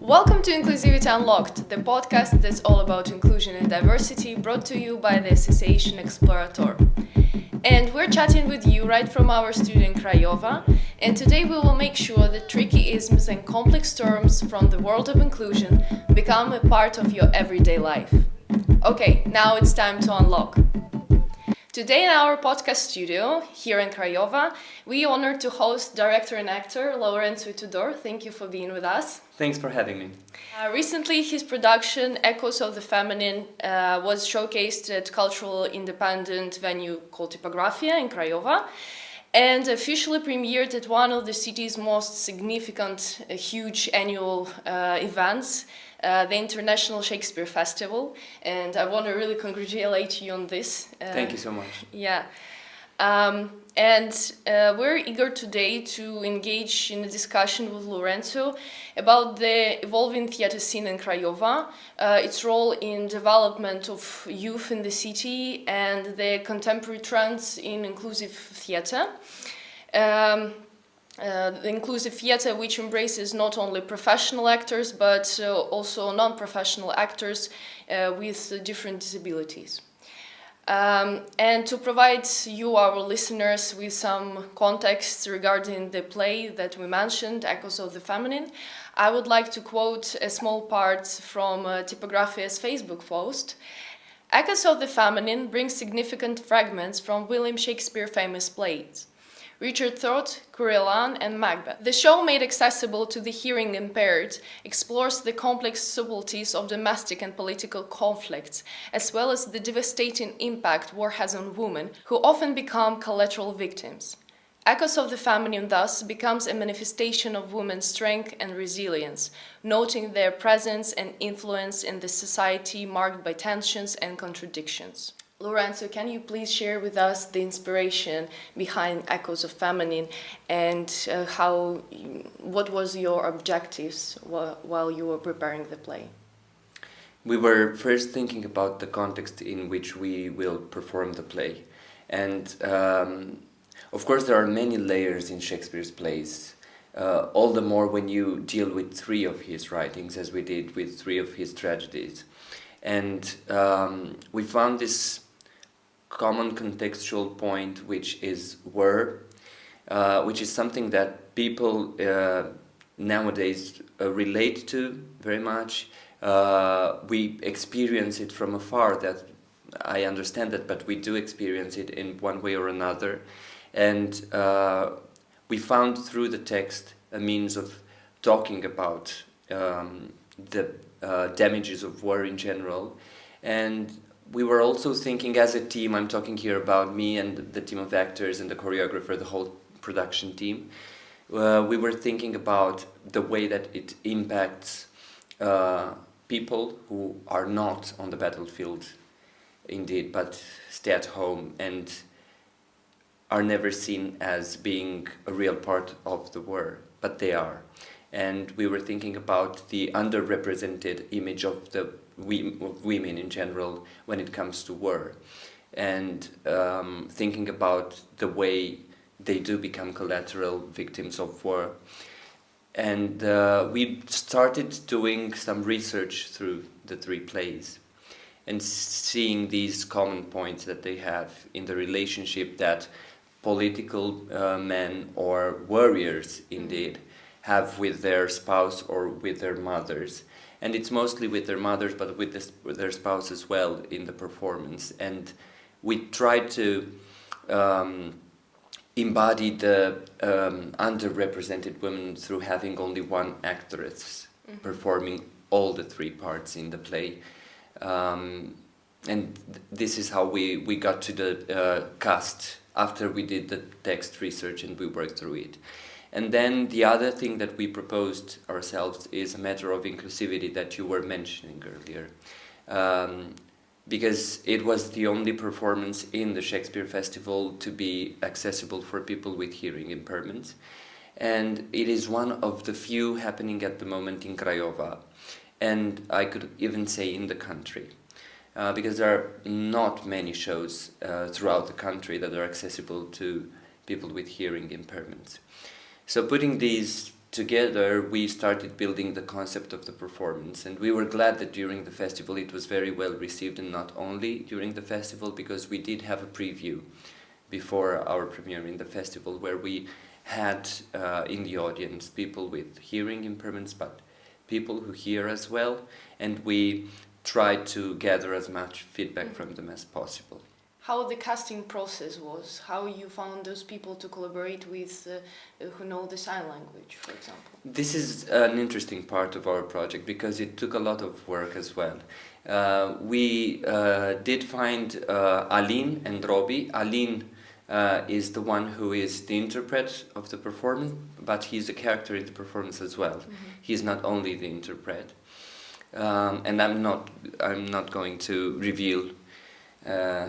Welcome to Inclusivity Unlocked, the podcast that's all about inclusion and diversity, brought to you by the Association Explorator. And we're chatting with you right from our studio in Craiova, and today we will make sure that tricky isms and complex terms from the world of inclusion become a part of your everyday life. Okay, now it's time to unlock. Today in our podcast studio, here in Craiova, we are honored to host director and actor Lourenço Tudor. Thank you for being with us. Thanks for having me. Recently, his production, Echoes of the Feminine, was showcased at cultural independent venue called Typografia in Craiova, and officially premiered at one of the city's most significant, huge annual events, the International Shakespeare Festival. And I want to really congratulate you on this. Thank you so much. Yeah. We're eager today to engage in a discussion with Lourenço about the evolving theatre scene in Craiova, its role in development of youth in the city, and the contemporary trends in inclusive theatre. The inclusive theatre, which embraces not only professional actors but also non-professional actors with different disabilities. And to provide you, our listeners, with some context regarding the play that we mentioned, Echoes of the Feminine, I would like to quote a small part from Typografia's Facebook post. Echoes of the Feminine brings significant fragments from William Shakespeare's famous plays, Richard III, Coriolan, and Macbeth. The show, made accessible to the hearing impaired, explores the complex subtleties of domestic and political conflicts, as well as the devastating impact war has on women, who often become collateral victims. Echoes of the Feminine thus becomes a manifestation of women's strength and resilience, noting their presence and influence in the society marked by tensions and contradictions. Lourenço, can you please share with us the inspiration behind Echoes of Feminine and what was your objectives while you were preparing the play? We were first thinking about the context in which we will perform the play. And of course there are many layers in Shakespeare's plays, all the more when you deal with three of his writings, as we did with three of his tragedies. And we found this common contextual point, which is war, which is something that people nowadays relate to very much. We experience it from afar, that I understand that, but we do experience it in one way or another. And we found through the text a means of talking about the damages of war in general. And we were also thinking as a team, I'm talking here about me and the team of actors and the choreographer, the whole production team. We were thinking about the way that it impacts people who are not on the battlefield, indeed, but stay at home and are never seen as being a real part of the war, but they are. And we were thinking about the underrepresented image of women in general when it comes to war, and thinking about the way they do become collateral victims of war. And we started doing some research through the three plays and seeing these common points that they have in the relationship that political men or warriors indeed have with their spouse or with their mothers. And it's mostly with their mothers, but with their spouse as well in the performance. And we tried to embody the underrepresented women through having only one actress performing all the three parts in the play. And this is how we got to the cast after we did the text research and we worked through it. And then the other thing that we proposed ourselves is a matter of inclusivity that you were mentioning earlier. Because it was the only performance in the Shakespeare Festival to be accessible for people with hearing impairments. And it is one of the few happening at the moment in Craiova. And I could even say in the country. Because there are not many shows throughout the country that are accessible to people with hearing impairments. So putting these together we started building the concept of the performance, and we were glad that during the festival it was very well received, and not only during the festival, because we did have a preview before our premiere in the festival where we had in the audience people with hearing impairments, but people who hear as well, and we tried to gather as much feedback from them as possible. How the casting process was, how you found those people to collaborate with who know the sign language, for example. This is an interesting part of our project because it took a lot of work as well. We did find Aline and Robbie. Aline is the one who is the interpret of the performance, but he's a character in the performance as well. He's not only the interpret. And I'm not going to reveal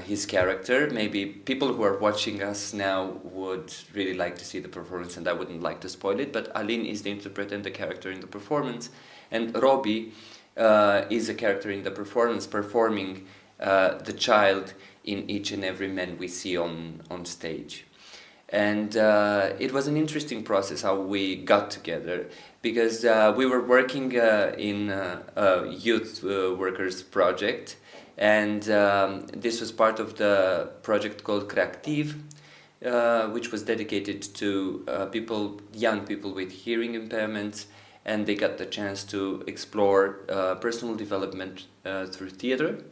his character. Maybe people who are watching us now would really like to see the performance, and I wouldn't like to spoil it, but Aline is the interpret and the character in the performance, and Robbie is a character in the performance, performing the child in each and every man we see on stage. And it was an interesting process how we got together, because we were working in a youth workers project, and this was part of the project called Creactiv, which was dedicated to young people with hearing impairments, and they got the chance to explore personal development through theater.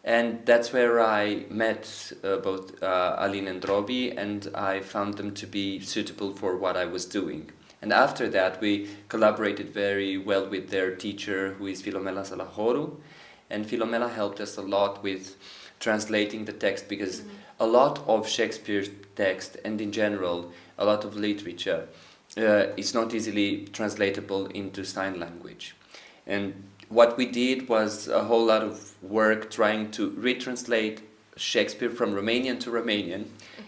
And that's where I met both Aline and Robbie, and I found them to be suitable for what I was doing. And after that, we collaborated very well with their teacher, who is Filomela Salahoro. And Filomela helped us a lot with translating the text, because a lot of Shakespeare's text, and in general, a lot of literature, is not easily translatable into sign language. And what we did was a whole lot of work trying to retranslate Shakespeare from Romanian to Romanian,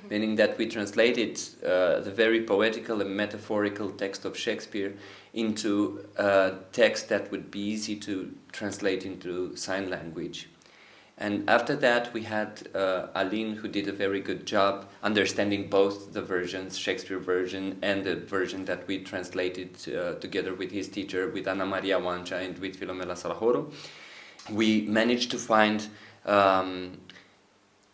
meaning that we translated the very poetical and metaphorical text of Shakespeare into a text that would be easy to translate into sign language. And after that we had Aline, who did a very good job understanding both the versions, Shakespeare version and the version that we translated together with his teacher, with Ana Maria Wancha and with Filomela Salahoro. We managed to find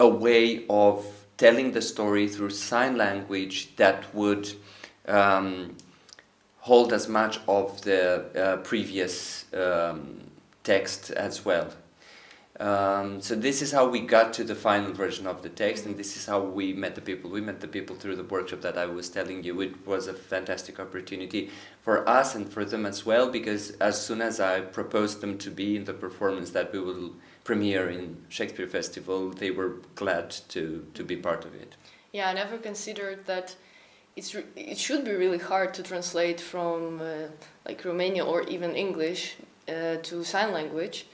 a way of telling the story through sign language that would hold as much of the previous text as well. So this is how we got to the final version of the text, and this is how we met the people. We met the people through the workshop that I was telling you. It was a fantastic opportunity for us and for them as well, because as soon as I proposed them to be in the performance that we will premiere in Shakespeare Festival, they were glad to be part of it. Yeah, I never considered that it should be really hard to translate from like Romania or even English to sign language.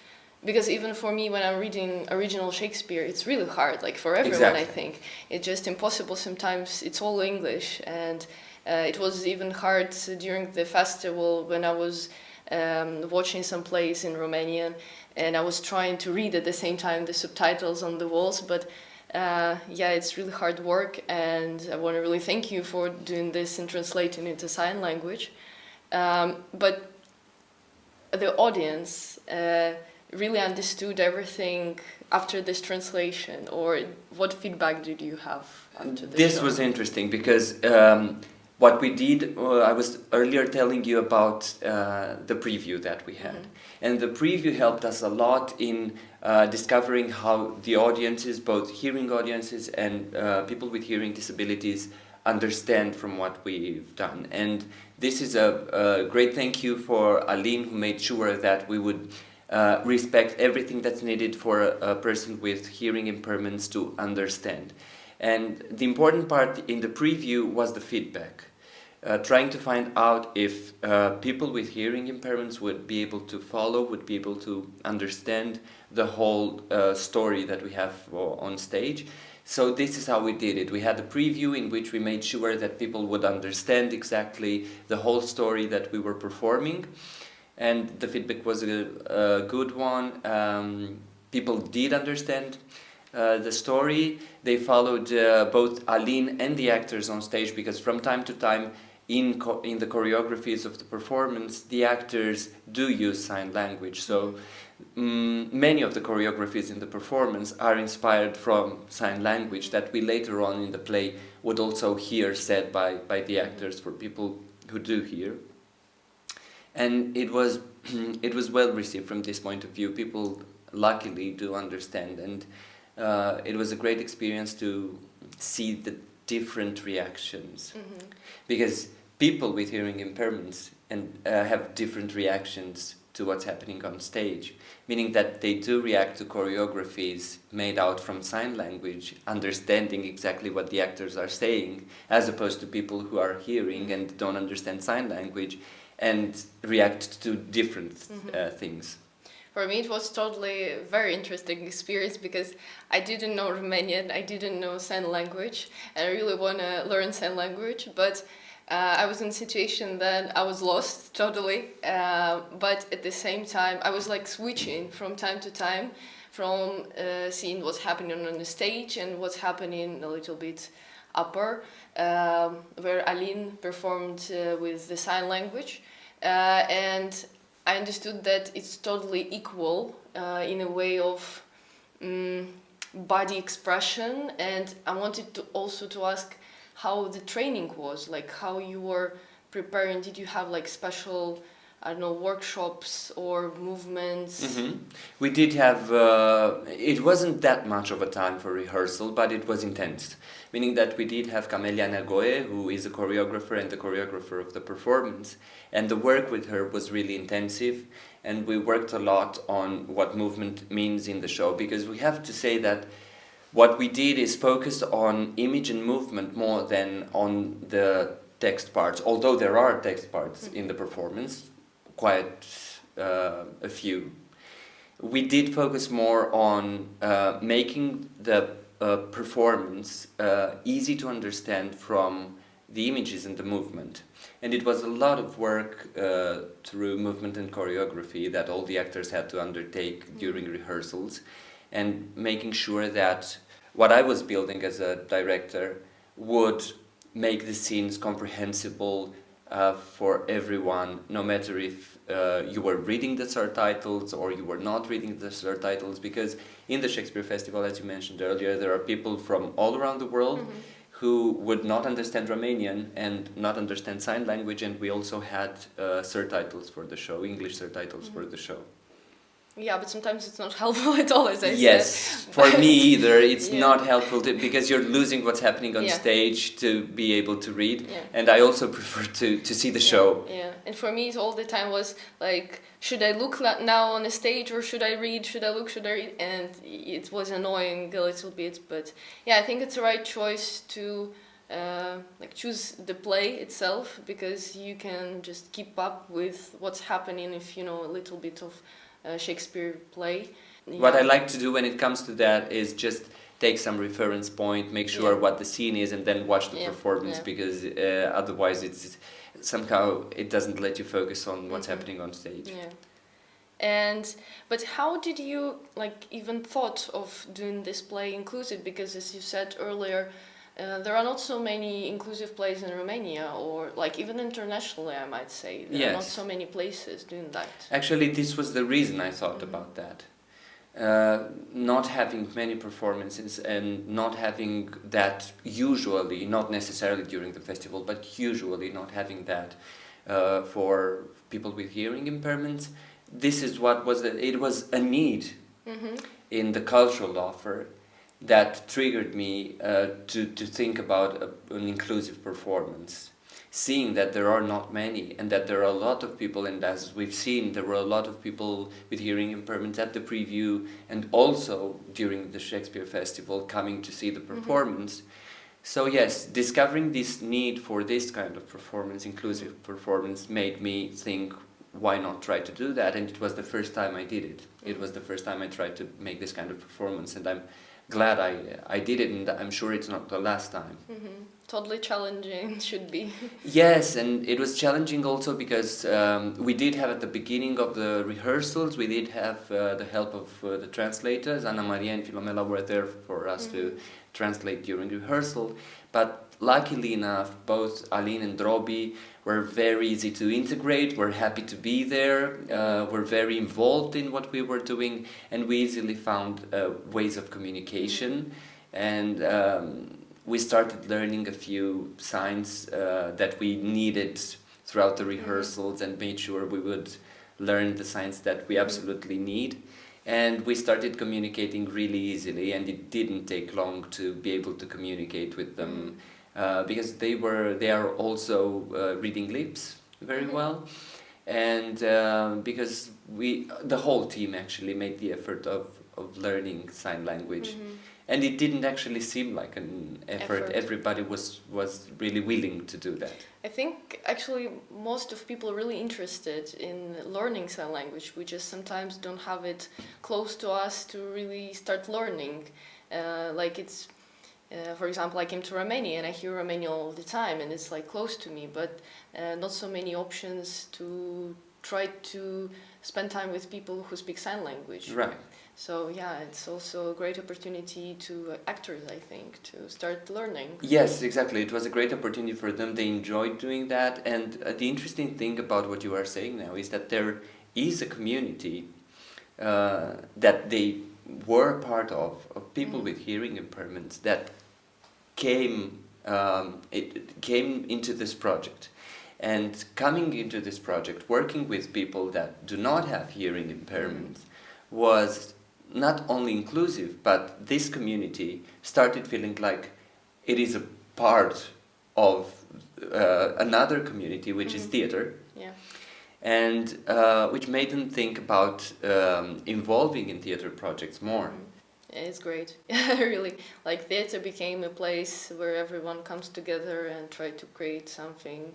Because even for me, when I'm reading original Shakespeare, it's really hard, like for everyone, I think. It's just impossible sometimes, it's all English. And it was even hard during the festival when I was watching some plays in Romanian, and I was trying to read at the same time the subtitles on the walls. But yeah, it's really hard work, and I want to really thank you for doing this and translating into sign language. But the audience really understood everything after this translation, or what feedback did you have after this? This was interesting because what we did, I was earlier telling you about the preview that we had. And the preview helped us a lot in discovering how the audiences, both hearing audiences and people with hearing disabilities, understand from what we've done. And this is a great thank you for Aline, who made sure that we would respect everything that's needed for a person with hearing impairments to understand. And the important part in the preview was the feedback, trying to find out if people with hearing impairments would be able to follow, would be able to understand the whole story that we have on stage. So this is how we did it. We had a preview in which we made sure that people would understand exactly the whole story that we were performing. And the feedback was a good one. People did understand the story. They followed both Aline and the actors on stage, because from time to time in the choreographies of the performance, the actors do use sign language. So many of the choreographies in the performance are inspired from sign language that we later on in the play would also hear said by the actors, for people who do hear. And it was it was well received from this point of view. People luckily do understand, and it was a great experience to see the different reactions, because people with hearing impairments and have different reactions to what's happening on stage, meaning that they do react to choreographies made out from sign language, understanding exactly what the actors are saying, as opposed to people who are hearing and don't understand sign language and react to different things. For me, it was totally a very interesting experience because I didn't know Romanian, I didn't know sign language, and I really want to learn sign language, but I was in a situation that I was lost totally, but at the same time, I was like switching from time to time from seeing what's happening on the stage and what's happening a little bit upper, where Aline performed with the sign language, and I understood that it's totally equal in a way of body expression, and I wanted to also to ask how the training was, like how you were preparing. Did you have like special, I don't know, workshops or movements? We did have, it wasn't that much of a time for rehearsal, but it was intense. Meaning that we did have Camelia Nagoe, who is a choreographer and the choreographer of the performance, and the work with her was really intensive, and we worked a lot on what movement means in the show, because we have to say that what we did is focus on image and movement more than on the text parts, although there are text parts in the performance, quite a few. We did focus more on making the performance easy to understand from the images and the movement. And it was a lot of work through movement and choreography that all the actors had to undertake during rehearsals, and making sure that what I was building as a director would make the scenes comprehensible for everyone, no matter if you were reading the subtitles or you were not reading the subtitles, because in the Shakespeare Festival, as you mentioned earlier, there are people from all around the world who would not understand Romanian and not understand sign language, and we also had subtitles for the show, English subtitles for the show. Yeah, but sometimes it's not helpful at all, as I said. Yes, for me either. It's not helpful because you're losing what's happening on stage to be able to read. Yeah. And I also prefer to see the show. Yeah, and for me, all the time was like, should I look now on the stage or should I read? Should I look? Should I read? And it was annoying a little bit. But yeah, I think it's the right choice to like choose the play itself, because you can just keep up with what's happening if you know a little bit of Shakespeare play. Yeah. What I like to do when it comes to that is just take some reference point, make sure what the scene is, and then watch the performance, because otherwise it's somehow it doesn't let you focus on what's happening on stage. Yeah. But how did you like even thought of doing this play inclusive? Because as you said earlier, there are not so many inclusive plays in Romania, or like even internationally, I might say. There are not so many places doing that. Actually, this was the reason I thought about that. Not having many performances and not having that usually, not necessarily during the festival, but usually not having that for people with hearing impairments. This is what was it was a need in the cultural offer that triggered me to think about an inclusive performance, seeing that there are not many and that there are a lot of people, and as we've seen, there were a lot of people with hearing impairments at the preview and also during the Shakespeare Festival coming to see the performance. So yes, discovering this need for this kind of performance, inclusive performance, made me think, why not try to do that? And it was the first time I did it. It was the first time I tried to make this kind of performance, and I'm glad I did it, and I'm sure it's not the last time. Totally challenging, should be. Yes, and it was challenging also because we did have at the beginning of the rehearsals, we did have the help of the translators. Anna Maria and Filomela were there for us to translate during rehearsal. but luckily enough, both Aline and Drobi were very easy to integrate, were happy to be there, were very involved in what we were doing, and we easily found ways of communication. And we started learning a few signs that we needed throughout the rehearsals, and made sure we would learn the signs that we absolutely need. And we started communicating really easily, and it didn't take long to be able to communicate with them, because they are also reading lips very well, and because the whole team actually made the effort of learning sign language. And it didn't actually seem like an effort. Everybody was really willing to do that. I think actually most of people are really interested in learning sign language. We just sometimes don't have it close to us to really start learning. For example, I came to Romania and I hear Romanian all the time, and it's like close to me, but not so many options to try to spend time with people who speak sign language. Right. So yeah, it's also a great opportunity to actors, I think, to start learning. Yes, exactly. It was a great opportunity for them. They enjoyed doing that. And the interesting thing about what you are saying now is that there is a community that they were part of people with hearing impairments that came into this project. And coming into this project, working with people that do not have hearing impairments was not only inclusive, but this community started feeling like it is a part of another community, which is theater. Yeah. And which made them think about involving in theater projects more. It's great. Really, like theater became a place where everyone comes together and try to create something.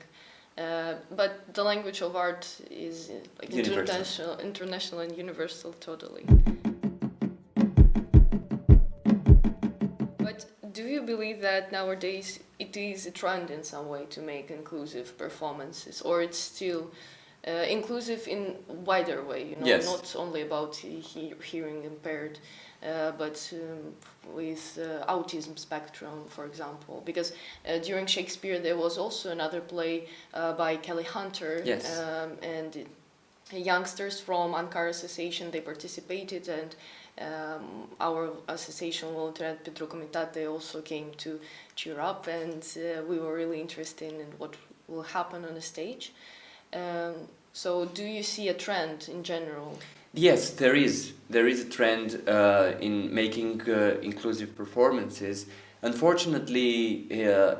But the language of art is like international and universal, totally. But do you believe that nowadays it is a trend in some way to make inclusive performances, or it's still inclusive in wider way? You know, yes. Not only about hearing impaired, but with autism spectrum, for example. Because during Shakespeare there was also another play by Kelly Hunter, yes. And youngsters from Ankara Association, they participated, and our association, Voluntariat pentru Comunitate, also came to cheer up, and we were really interested in what will happen on the stage. So do you see a trend in general? Yes, there is. There is a trend in making inclusive performances. Unfortunately,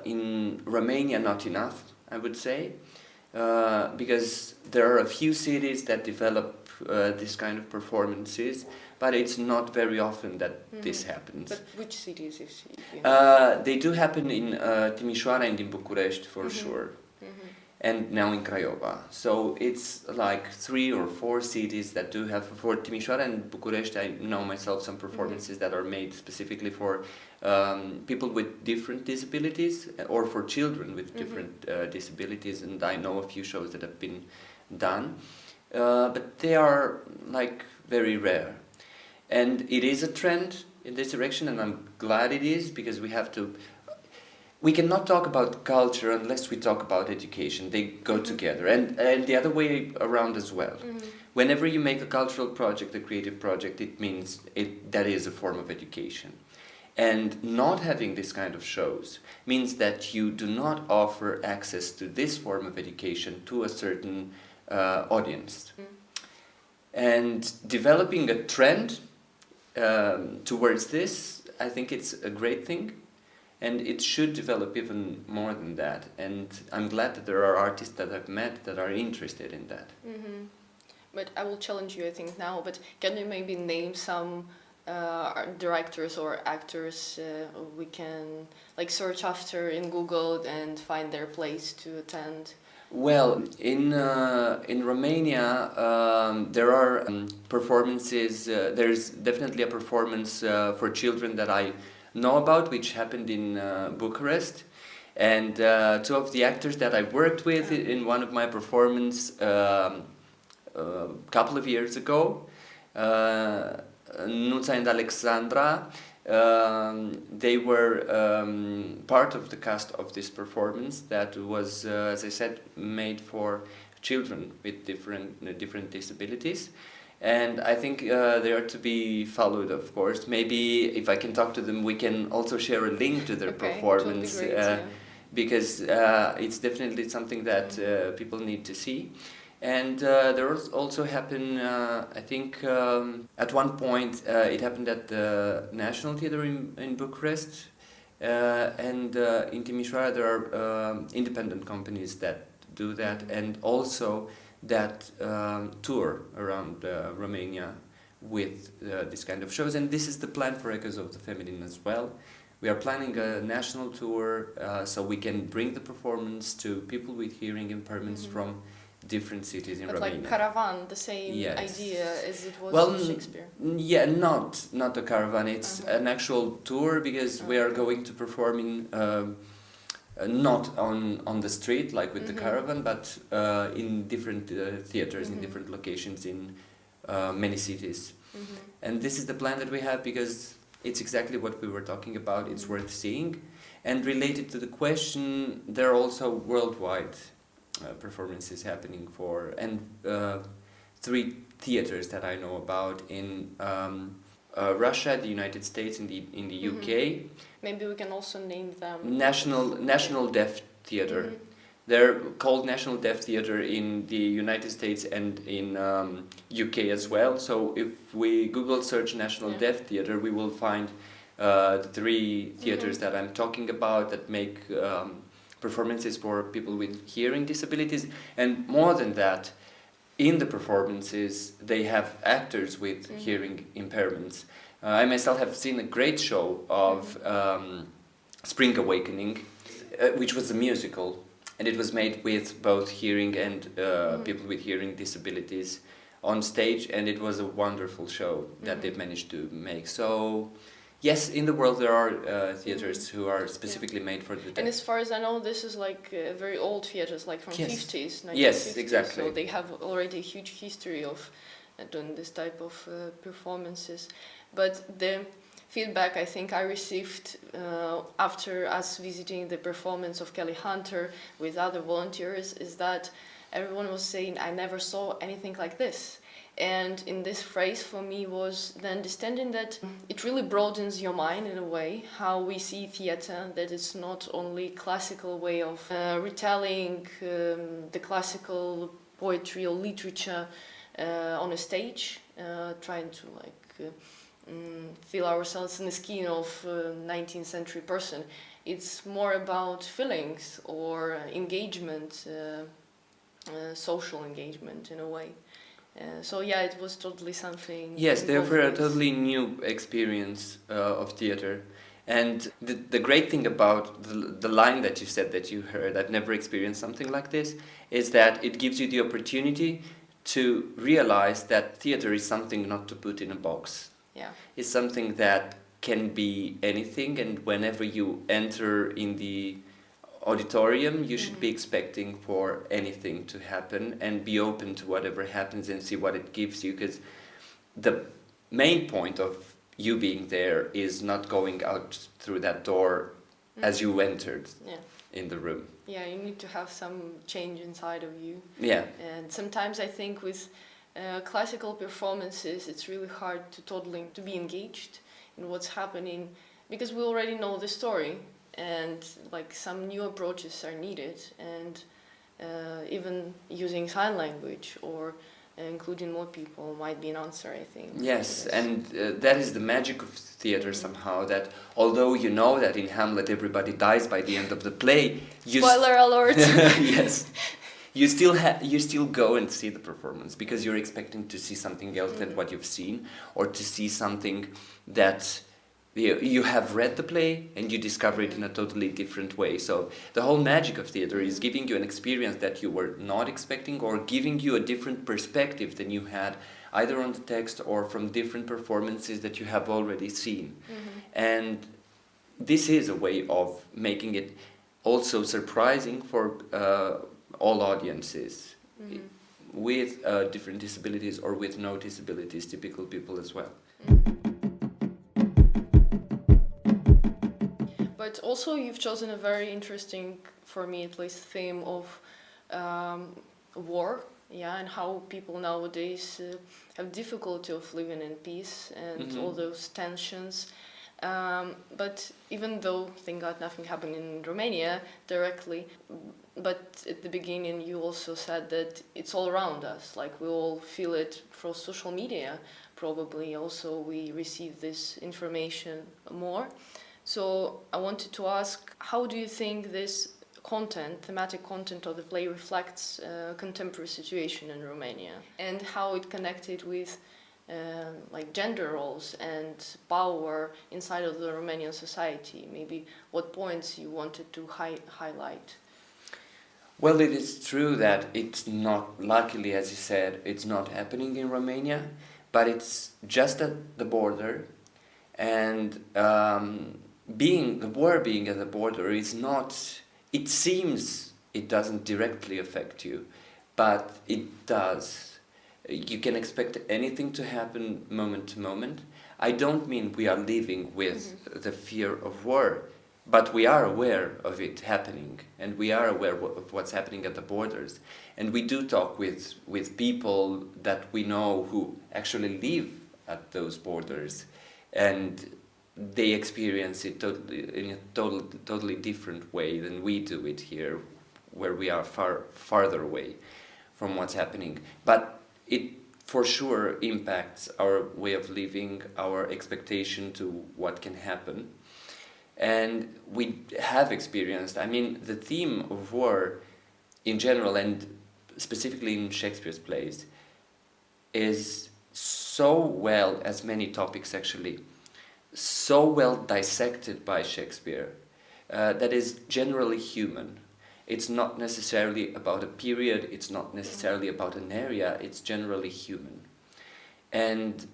in Romania, not enough, I would say, because there are a few cities that develop this kind of performances, but it's not very often that this happens. But which cities? They do happen in Timișoara and in Bucharest, for sure. And now in Craiova. So it's like 3 or 4 cities that do have, for Timișoara and Bucharest, I know myself some performances that are made specifically for people with different disabilities, or for children with different disabilities, and I know a few shows that have been done, but they are like very rare. And it is a trend in this direction, and I'm glad it is, because we cannot talk about culture unless we talk about education. They go together, and the other way around as well. Whenever you make a cultural project, a creative project, it means that is a form of education. And not having this kind of shows means that you do not offer access to this form of education to a certain audience. And developing a trend towards this, I think it's a great thing. And it should develop even more than that. And I'm glad that there are artists that I've met that are interested in that. But I will challenge you, I think, now. But can you maybe name some directors or actors we can like search after in Google and find their place to attend? Well, in Romania, there are performances. There's definitely a performance for children that I know about, which happened in Bucharest, and 2 of the actors that I worked with in one of my performances a couple of years ago, Nuța and Alexandra, they were part of the cast of this performance that was, as I said, made for children with different disabilities. And I think they are to be followed, of course. Maybe if I can talk to them, we can also share a link to their performance, it would be great, yeah. because it's definitely something that people need to see. And there also happened, I think, at one point it happened at the National Theatre in Bucharest, and in Timișoara there are independent companies that do that, and also that tour around Romania with this kind of shows. And this is the plan for Echoes of the Feminine as well. We are planning a national tour so we can bring the performance to people with hearing impairments from different cities in Romania. Like Caravan, the same idea as it was in Shakespeare. Yeah, not a caravan. It's an actual tour, because we are going to perform in not on the street like with the caravan, but in different theaters in different locations in many cities. And this is the plan that we have, because it's exactly what we were talking about. It's worth seeing. And related to the question, there are also worldwide performances happening for, and 3 theaters that I know about in Russia, the United States, in the UK. Maybe we can also name them. National Deaf Theatre. They're called National Deaf Theatre in the United States and in UK as well. So if we Google search National Deaf Theatre, we will find the 3 theatres that I'm talking about that make performances for people with hearing disabilities. And more than that, in the performances they have actors with hearing impairments. I myself have seen a great show of Spring Awakening, which was a musical, and it was made with both hearing and people with hearing disabilities on stage, and it was a wonderful show that they've managed to make. So yes, in the world there are theaters who are specifically made for the deaf. And as far as I know, this is like very old theaters, like from 50s, 1950s. Yes, exactly. So they have already a huge history of doing this type of performances. But the feedback I think I received after us visiting the performance of Kelly Hunter with other volunteers is that everyone was saying, I never saw anything like this. And in this phrase for me was the understanding that it really broadens your mind in a way, how we see theatre, that it's not only classical way of retelling the classical poetry or literature on a stage, trying to feel ourselves in the skin of a 19th century person. It's more about feelings or engagement, social engagement in a way. So yeah, it was totally something. Yes, therefore a totally new experience of theatre. And the great thing about the line that you said that you heard, I've never experienced something like this, is that it gives you the opportunity to realize that theatre is something not to put in a box. Yeah. It's something that can be anything, and whenever you enter in the auditorium, you should be expecting for anything to happen and be open to whatever happens and see what it gives you, because the main point of you being there is not going out through that door as you entered in the room. Yeah, you need to have some change inside of you. Yeah. And sometimes I think with classical performances it's really hard to be engaged in what's happening, because we already know the story. And like some new approaches are needed, and even using sign language or including more people might be an answer, I think. Yes, and that is the magic of theatre somehow, that although you know that in Hamlet everybody dies by the end of the play, spoiler alert! Yes, you still go and see the performance, because you're expecting to see something else than what you've seen, or to see something that you have read the play and you discover it in a totally different way. So the whole magic of theatre is giving you an experience that you were not expecting, or giving you a different perspective than you had either on the text or from different performances that you have already seen. And this is a way of making it also surprising for all audiences with different disabilities or with no disabilities, typical people as well. But also you've chosen a very interesting, for me at least, theme of war, yeah, and how people nowadays have difficulty of living in peace and all those tensions. But even though, thank God, nothing happened in Romania directly, but at the beginning you also said that it's all around us, like we all feel it through social media, probably also we receive this information more. So I wanted to ask, how do you think this content, thematic content of the play reflects contemporary situation in Romania, and how it connected with like gender roles and power inside of the Romanian society? Maybe what points you wanted to highlight? Well, it is true that it's not, luckily, as you said, it's not happening in Romania, but it's just at the border, and the war being at the border is not, it seems it doesn't directly affect you, but it does. You can expect anything to happen moment to moment. I don't mean we are living with the fear of war, but we are aware of it happening, and we are aware of what's happening at the borders. And we do talk with people that we know who actually live at those borders, and they experience it in a totally different way than we do it here, where we are farther away from what's happening. But it for sure impacts our way of living, our expectation to what can happen. And we have experienced, I mean, the theme of war in general, and specifically in Shakespeare's plays, is so well, as many topics actually, so well dissected by Shakespeare, that is generally human. It's not necessarily about a period, it's not necessarily about an area, it's generally human. And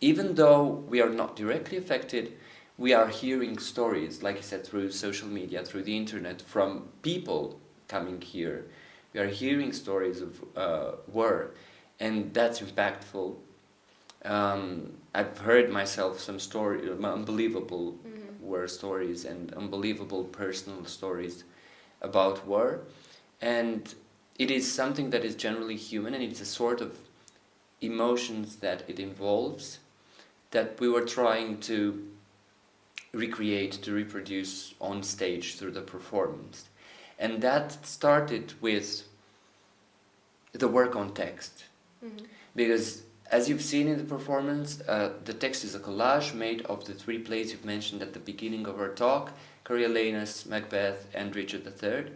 even though we are not directly affected, we are hearing stories, like I said, through social media, through the internet, from people coming here. We are hearing stories of war, and that's impactful. I've heard myself some unbelievable war stories and unbelievable personal stories about war, and it is something that is generally human, and it's a sort of emotions that it involves that we were trying to recreate, to reproduce on stage through the performance. And that started with the work on text, because as you've seen in the performance, the text is a collage made of the three plays you've mentioned at the beginning of our talk: Coriolanus, Macbeth, and Richard III.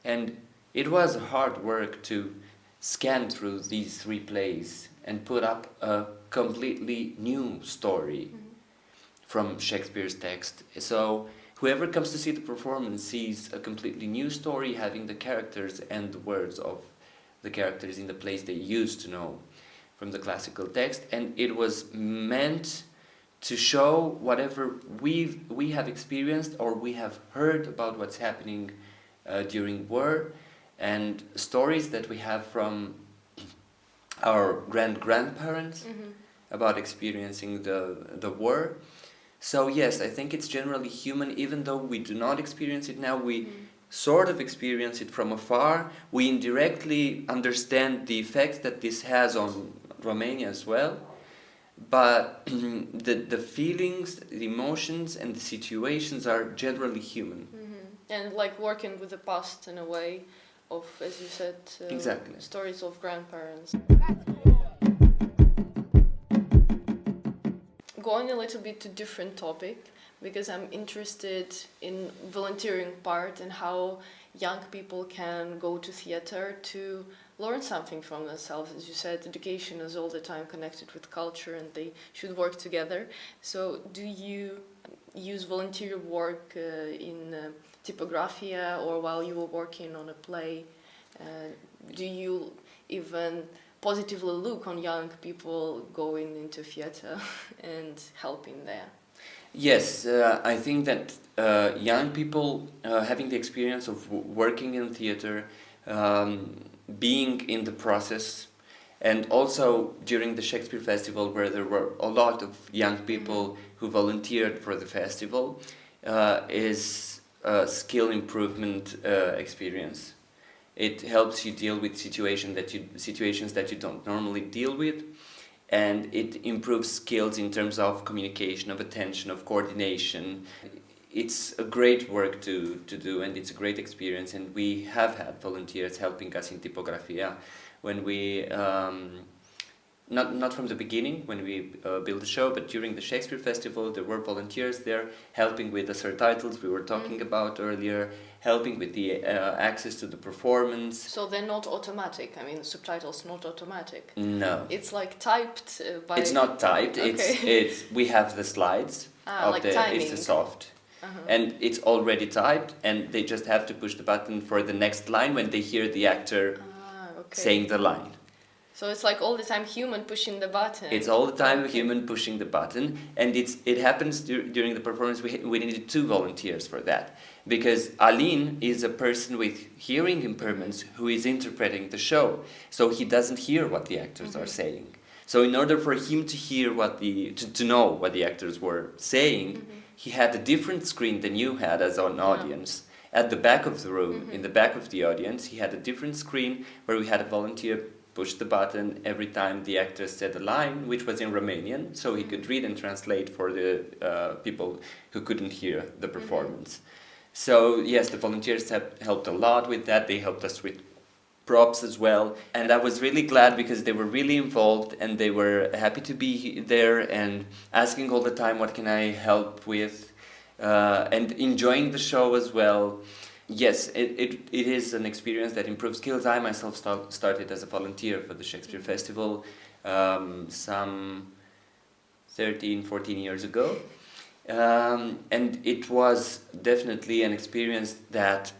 And it was hard work to scan through these three plays and put up a completely new story from Shakespeare's text. So whoever comes to see the performance sees a completely new story, having the characters and the words of the characters in the plays they used to know from the classical text, and it was meant to show whatever we have experienced or we have heard about what's happening during war, and stories that we have from our grandparents about experiencing the war. So yes, I think it's generally human, even though we do not experience it now. We sort of experience it from afar. We indirectly understand the effects that this has on Romania as well. But the feelings, the emotions, and the situations are generally human. And like working with the past in a way of, as you said, Exactly. stories of grandparents. Going a little bit to different topic, because I'm interested in volunteering part and how young people can go to theater to learn something from themselves. As you said, education is all the time connected with culture and they should work together. So do you use volunteer work in Typographia, or while you were working on a play? Do you even positively look on young people going into theater and helping there? Yes, I think that young people having the experience of working in theater, being in the process, and also during the Shakespeare Festival, where there were a lot of young people who volunteered for the festival, is a skill improvement experience. It helps you deal with situations that you don't normally deal with, and it improves skills in terms of communication, of attention, of coordination. It's a great work to do, and it's a great experience, and we have had volunteers helping us in Tipografia when we not from the beginning when we built the show, but during the Shakespeare Festival there were volunteers there helping with the subtitles we were talking about earlier, helping with the access to the performance. So they're not automatic. I mean, subtitles not automatic. No. It's like typed by. It's not typed. Okay. It's we have the slides of like the timing. it's the soft. And it's already typed, and they just have to push the button for the next line when they hear the actor saying the line. So it's like all the time human pushing the button. It's all the time a human pushing the button, and it happens during the performance. We needed 2 volunteers for that, because Aline is a person with hearing impairments who is interpreting the show, so he doesn't hear what the actors are saying. So in order for him to hear to know what the actors were saying, he had a different screen than you had as an audience. At the back of the room, in the back of the audience, he had a different screen where we had a volunteer push the button every time the actor said a line, which was in Romanian, so he could read and translate for the people who couldn't hear the performance. So yes, the volunteers have helped a lot with that. They helped us with props as well, and I was really glad because they were really involved and they were happy to be there and asking all the time, what can I help with, and enjoying the show as well. Yes, it is an experience that improves skills. I myself started as a volunteer for the Shakespeare Festival some 13, 14 years ago. And it was definitely an experience that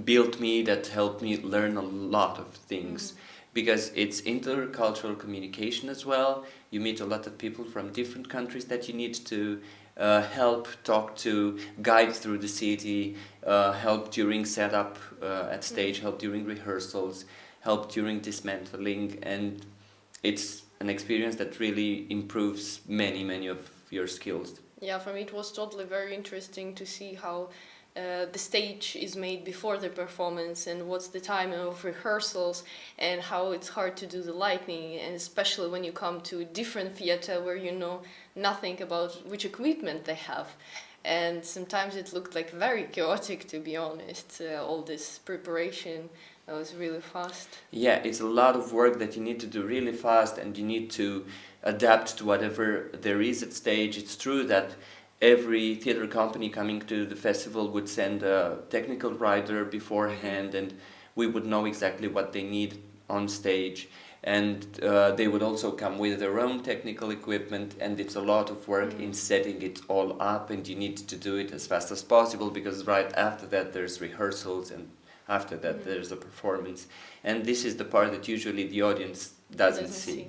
built me, that helped me learn a lot of things. Because it's intercultural communication as well. You meet a lot of people from different countries that you need to help, talk to, guide through the city, help during setup at stage, help during rehearsals, help during dismantling, and it's an experience that really improves many of your skills. Yeah, for me it was totally very interesting to see how the stage is made before the performance and what's the time of rehearsals and how it's hard to do the lighting, and especially when you come to a different theater where you know nothing about which equipment they have, and sometimes it looked like very chaotic, to be honest. All this preparation was really fast. Yeah, it's a lot of work that you need to do really fast, and you need to adapt to whatever there is at stage. It's true that every theater company coming to the festival would send a technical writer beforehand, and we would know exactly what they need on stage. And they would also come with their own technical equipment, and it's a lot of work in setting it all up, and you need to do it as fast as possible because right after that there's rehearsals, and after that there's a performance. And this is the part that usually the audience doesn't see.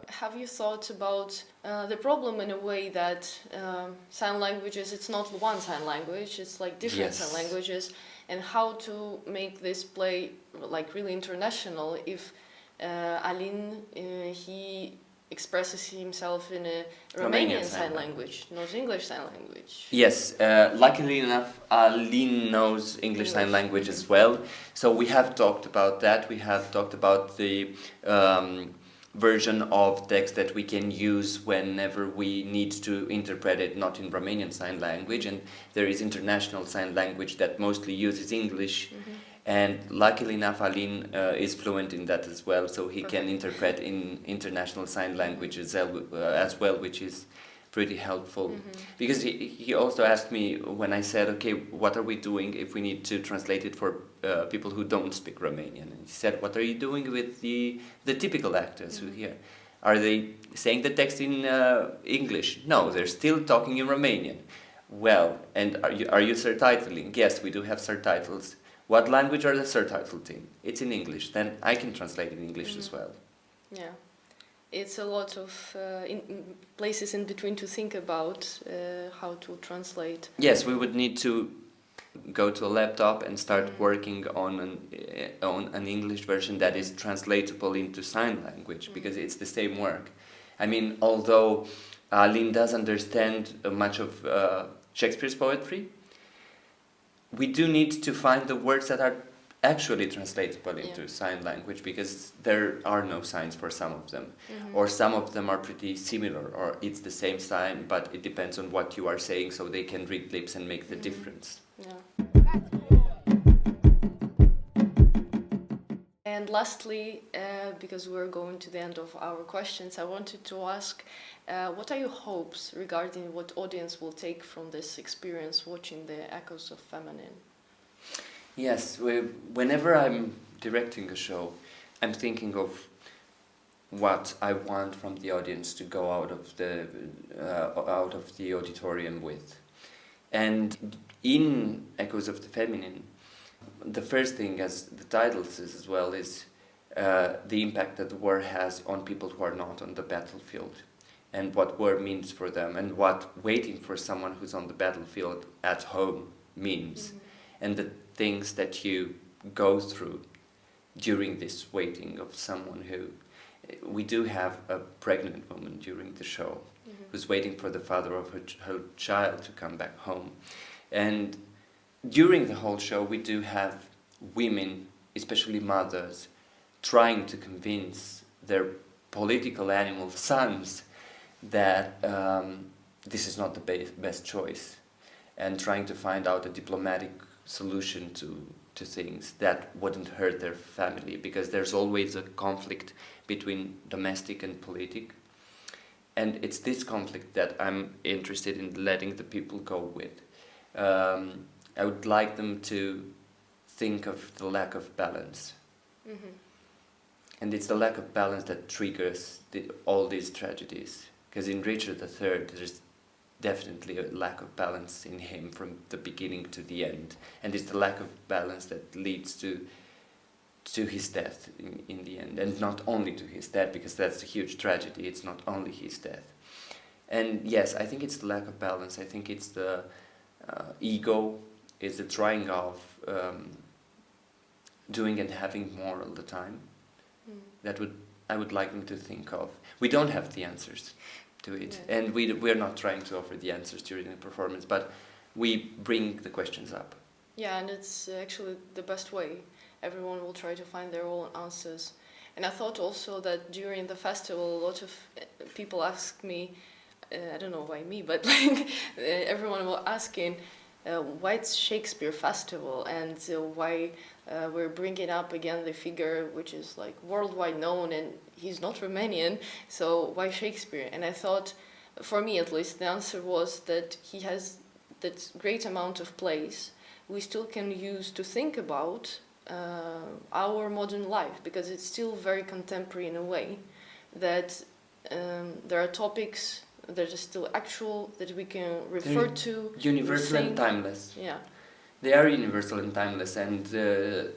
Have you thought about the problem in a way that sign languages, it's not one sign language, it's like different sign languages, and how to make this play like really international if Alin, he expresses himself in a Romanian sign language, not English sign language? Yes, luckily enough, Alin knows English sign language as well, so we have talked about that. We have talked about the version of text that we can use whenever we need to interpret it not in Romanian sign language, and there is international sign language that mostly uses English, and luckily enough Alin is fluent in that as well, so he can interpret in international sign language as well, which is pretty helpful. Because he also asked me when I said, okay, what are we doing if we need to translate it for people who don't speak Romanian? And he said, what are you doing with the typical actors who here? Are they saying the text in English? No, they're still talking in Romanian. Well, and are you subtitling? Yes, we do have subtitles. What language are the subtitled in? It's in English. Then I can translate in English as well. Yeah. It's a lot of places in between to think about how to translate. Yes, we would need to go to a laptop and start working on an English version that is translatable into sign language, because it's the same work. I mean, although Lynn does understand much of Shakespeare's poetry, we do need to find the words that are actually translatable into sign language, because there are no signs for some of them, or some of them are pretty similar, or it's the same sign, but it depends on what you are saying, so they can read lips and make the difference. And lastly, because we're going to the end of our questions, I wanted to ask, what are your hopes regarding what audience will take from this experience watching the Echoes of Feminine? Yes, whenever I'm directing a show, I'm thinking of what I want from the audience to go out of the auditorium with. And in Echoes of the Feminine, the first thing, as the title says as well, is the impact that war has on people who are not on the battlefield, and what war means for them, and what waiting for someone who's on the battlefield at home means, and the things that you go through during this waiting of someone who... We do have a pregnant woman during the show who's waiting for the father of her child to come back home. And during the whole show, we do have women, especially mothers, trying to convince their political animal sons that this is not the best choice, and trying to find out a diplomatic solution to things that wouldn't hurt their family, because there's always a conflict between domestic and politic. And it's this conflict that I'm interested in letting the people go with. I would like them to think of the lack of balance. And it's the lack of balance that triggers all these tragedies. Because in Richard III, there's definitely a lack of balance in him from the beginning to the end. And it's the lack of balance that leads to his death in the end. And not only to his death, because that's a huge tragedy, it's not only his death. And yes, I think it's the lack of balance. I think it's the ego, it's the trying of doing and having more all the time. I would like them to think of. We don't have the answers to it, and we're not trying to offer the answers during the performance, but we bring the questions up. Yeah, and it's actually the best way. Everyone will try to find their own answers. And I thought also that during the festival, a lot of people asked me, I don't know why me, but like everyone was asking, why it's Shakespeare Festival, and why we're bringing up again the figure which is like worldwide known, and he's not Romanian, so why Shakespeare? And I thought, for me at least, the answer was that he has that great amount of plays we still can use to think about our modern life, because it's still very contemporary in a way, that there are topics that are still actual, that we can refer to. Universal and timeless. Yeah. They are universal and timeless, and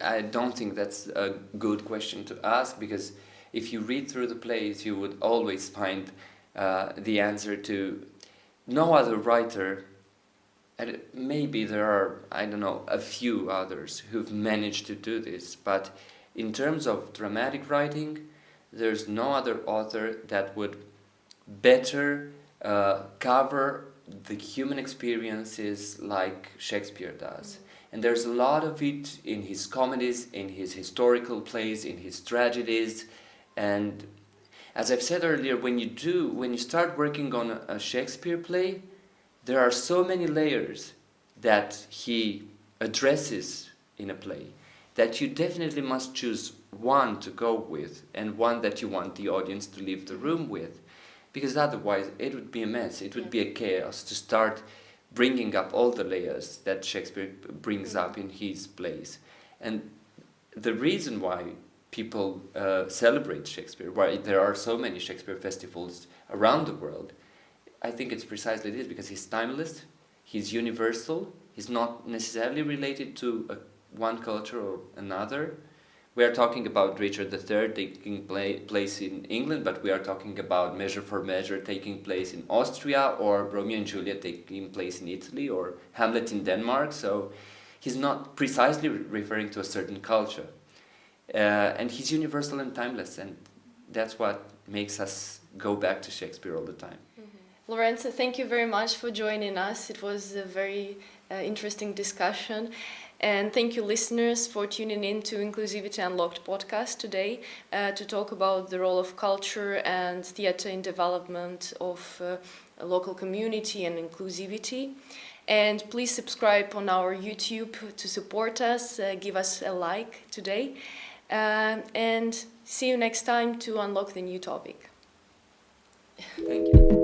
I don't think that's a good question to ask, because if you read through the plays, you would always find the answer to... No other writer, and maybe there are, I don't know, a few others who've managed to do this, but in terms of dramatic writing, there's no other author that would better cover the human experiences like Shakespeare does. And there's a lot of it in his comedies, in his historical plays, in his tragedies. And as I've said earlier, when you start working on a Shakespeare play, there are so many layers that he addresses in a play that you definitely must choose one to go with, and one that you want the audience to leave the room with. Because otherwise it would be a mess, it would be a chaos to start bringing up all the layers that Shakespeare brings up in his plays. And the reason why people celebrate Shakespeare, why there are so many Shakespeare festivals around the world, I think it's precisely this, because he's timeless, he's universal, he's not necessarily related to one culture or another. We are talking about Richard III taking place in England, but we are talking about Measure for Measure taking place in Austria, or Romeo and Juliet taking place in Italy, or Hamlet in Denmark. So he's not precisely referring to a certain culture. And he's universal and timeless, and that's what makes us go back to Shakespeare all the time. Lorenzo, thank you very much for joining us. It was a very interesting discussion. And thank you, listeners, for tuning in to Inclusivity Unlocked podcast today to talk about the role of culture and theatre in development of a local community and inclusivity. And please subscribe on our YouTube to support us, give us a like today, and see you next time to unlock the new topic. Thank you.